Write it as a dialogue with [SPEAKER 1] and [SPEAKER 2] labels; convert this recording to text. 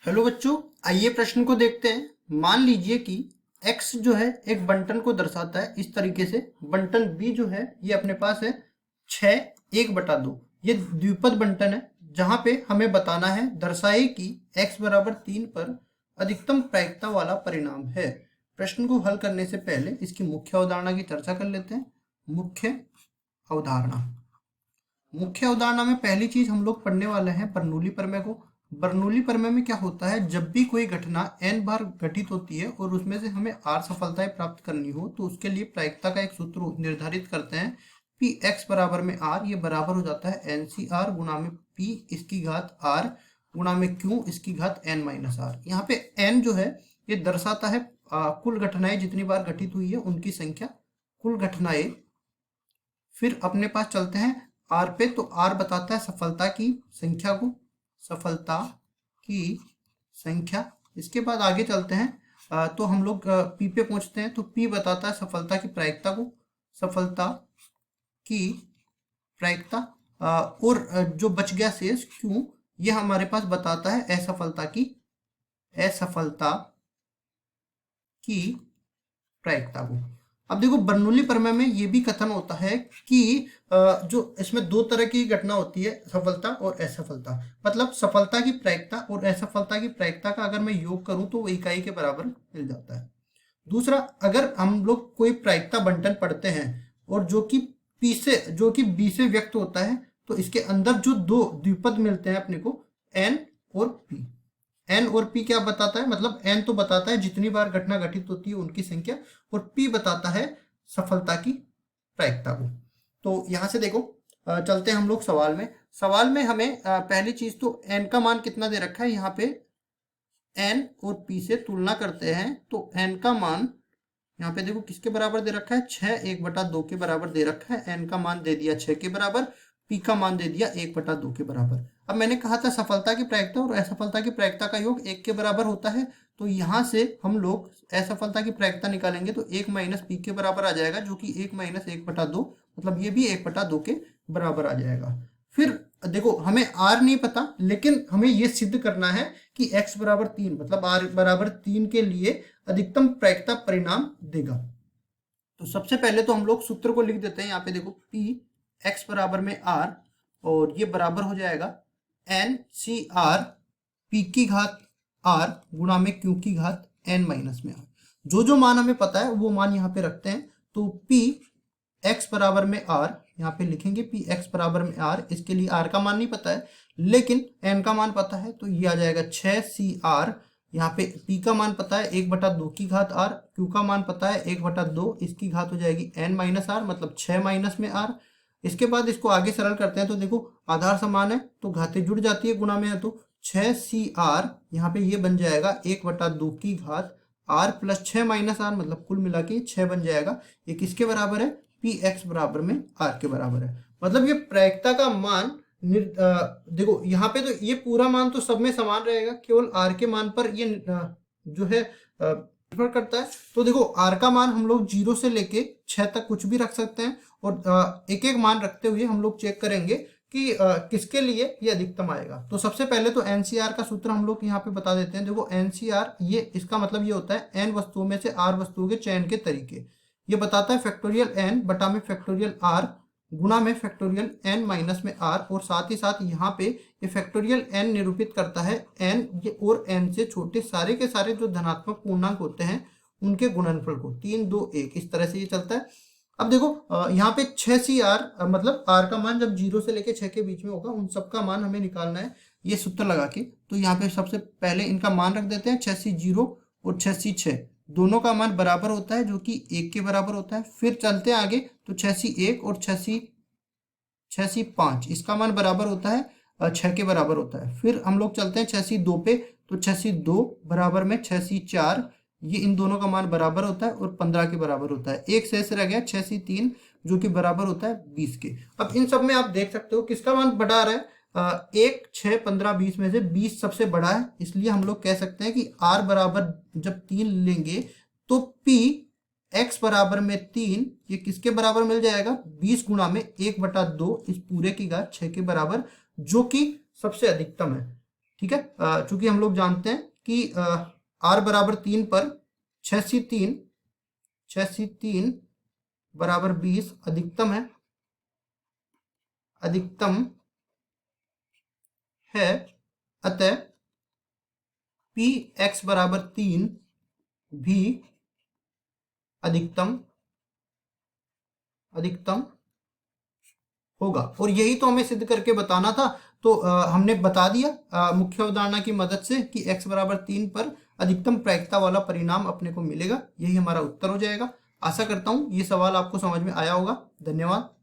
[SPEAKER 1] Hello बच्चों, आइए प्रश्न को देखते हैं। मान लीजिए कि x जो है एक बंटन को दर्शाता है इस तरीके से। बंटन b जो है ये अपने पास है 6 1/2। ये द्विपद बंटन है जहां पे हमें बताना है, दर्शाए कि x बराबर 3 पर अधिकतम प्रायिकता वाला परिणाम है। प्रश्न को हल करने से पहले इसकी मुख्य अवधारणा की चर्चा कर लेते हैं। अवधारणा मुख्य अवधारणा में पहली चीज हम लोग पढ़ने वाले हैं बर्नौली प्रमेय को। बर्नौली प्रमेय में क्या होता है, जब भी कोई घटना n बार घटित होती है और उसमें से हमें r सफलताएं प्राप्त करनी हो तो उसके लिए प्रायिकता का एक सूत्र निर्धारित करते हैं। p x बराबर में r, ये बराबर हो जाता है NCr गुणा में p इसकी घात r गुणा में q इसकी घात n माइनस r। यहाँ पे n जो है ये दर्शाता है कुल घटनाएं जितनी बार घटित हुई है उनकी संख्या, कुल घटनाएं। फिर अपने पास चलते हैं आर पे, तो आर बताता है सफलता की संख्या को, सफलता की संख्या। इसके बाद आगे चलते हैं तो हम लोग पी पे पहुंचते हैं, तो पी बताता है सफलता की प्रायिकता को, सफलता की प्रायिकता। और जो बच गया शेष क्यों, ये हमारे पास बताता है असफलता की प्रायिकता को। अब देखो बर्नौली प्रमेय में ये भी कथन होता है कि जो इसमें दो तरह की घटना होती है, सफलता और असफलता। मतलब सफलता की प्रायिकता और असफलता की प्रायिकता का अगर मैं योग करूं तो वो इकाई के बराबर मिल जाता है। दूसरा, अगर हम लोग कोई प्रायिकता बंटन पढ़ते हैं और जो कि बी से व्यक्त होता है, तो इसके अंदर जो दो द्विपद मिलते हैं अपने को, एन और पी। एन और पी क्या बताता है, मतलब एन तो बताता है जितनी बार घटना घटित होती है उनकी संख्या, और पी बताता है सफलता की प्रायिकता को। तो यहां से देखो चलते हैं हम लोग सवाल में हमें पहली चीज तो एन का मान कितना दे रखा है। यहाँ पे एन और पी से तुलना करते हैं तो एन का मान यहाँ पे देखो किसके बराबर दे रखा है, 6 1/2 के बराबर दे रखा है। एन का मान दे दिया 6 के बराबर, पी का मान दे दिया 1/2 के बराबर। अब मैंने कहा था सफलता की प्रायिकता और असफलता की प्रायिकता का योग 1 के बराबर होता है, तो यहाँ से हम लोग असफलता की प्रायिकता निकालेंगे तो 1 माइनस पी के बराबर आ जाएगा, जो कि 1 माइनस 1/2, मतलब ये भी 1/2 के बराबर आ जाएगा। फिर देखो हमें r नहीं पता, लेकिन हमें ये सिद्ध करना है कि x बराबर 3, मतलब r बराबर 3 के लिए अधिकतम प्रायिकता परिणाम देगा। तो सबसे पहले तो हम लोग सूत्र को लिख देते हैं। यहाँ पे देखो p x बराबर में r, और ये बराबर हो जाएगा n c r p की घात r गुणा में q की घात n माइनस में r। जो मान हमें पता है वो मान यहाँ पे रखते हैं। तो p x बराबर में r, यहाँ पे लिखेंगे p x बराबर में r। इसके लिए r का मान नहीं पता है लेकिन n का मान पता है, तो ये आ जाएगा 6cr। यहाँ पे p का मान पता है 1/2 की घात r, q का मान पता है 1/2, इसकी घात हो जाएगी n माइनस r, मतलब 6 माइनस में r। इसके बाद इसको आगे सरल करते हैं तो देखो आधार समान है तो घातें जुड़ जाती है, गुणा में है तो 6cr, यहाँ पे ये बन जाएगा 1/2 की घात r प्लस 6 माइनस r, मतलब कुल मिला के 6 बन जाएगा। ये किसके बराबर है, पी एक्स बराबर में आर के बराबर है। मतलब ये प्रायिकता का मान देखो यहाँ पे तो ये पूरा मान तो सब में समान रहेगा, केवल आर के मान पर ये जो है निर्भर करता है। तो देखो आर का मान हम लोग 0 से लेके 6 तक कुछ भी रख सकते हैं, और एक एक मान रखते हुए हम लोग चेक करेंगे कि किसके लिए ये अधिकतम आएगा। तो सबसे पहले तो एनसीआर का सूत्र हम लोग यहाँ पे बता देते हैं। देखो एनसीआर, ये इसका मतलब ये होता है एन वस्तुओं में से आर वस्तुओं के चयन के तरीके। ये बताता है फैक्टोरियल एन बटा में फैक्टोरियल आर गुणा में फैक्टोरियल एन माइनस में आर, और साथ ही साथ यहाँ पे ये फैक्टोरियल एन निरूपित करता है एन और एन से छोटे सारे के सारे जो धनात्मक पूर्णांक होते हैं उनके गुणनफल को, 3 2 1, इस तरह से ये चलता है। अब देखो यहाँ पे 6cr, मतलब r का मान जब 0 से लेके 6 के बीच में होगा उन सब का मान हमें निकालना है ये सूत्र लगा के। तो यहाँ पे सबसे पहले इनका मान रख देते हैं, 6c0 और 6c6 दोनों का मान बराबर होता है, जो कि 1 के बराबर होता है। फिर चलते हैं आगे तो 6c1 और 6c5 इसका मान बराबर होता है 6 के बराबर होता है। फिर हम लोग चलते हैं 6c2 पे, तो 6c2 बराबर में 6c4, ये इन दोनों का मान बराबर होता है और 15 के बराबर होता है। एक शेष रह गया 6c3 जो कि बराबर होता है 20 के। अब इन सब में आप देख सकते हो किसका मान बढ़ा रहा है, 1 6 15 20 में से 20 सबसे बड़ा है, इसलिए हम लोग कह सकते हैं कि r बराबर जब 3 लेंगे तो p x बराबर में 3 ये किसके बराबर मिल जाएगा, 20 गुणा में 1/2 इस पूरे की घात 6 के बराबर, जो कि सबसे अधिकतम है। ठीक है। चूंकि हम लोग जानते हैं कि r बराबर 3 पर 6C3 बराबर 20 अधिकतम है, अतः पी एक्स बराबर 3 भी अधिकतम होगा। और यही तो हमें सिद्ध करके बताना था। तो हमने बता दिया मुख्य अवधारणा की मदद से कि x बराबर 3 पर अधिकतम प्रायिकता वाला परिणाम अपने को मिलेगा। यही हमारा उत्तर हो जाएगा। आशा करता हूं ये सवाल आपको समझ में आया होगा। धन्यवाद।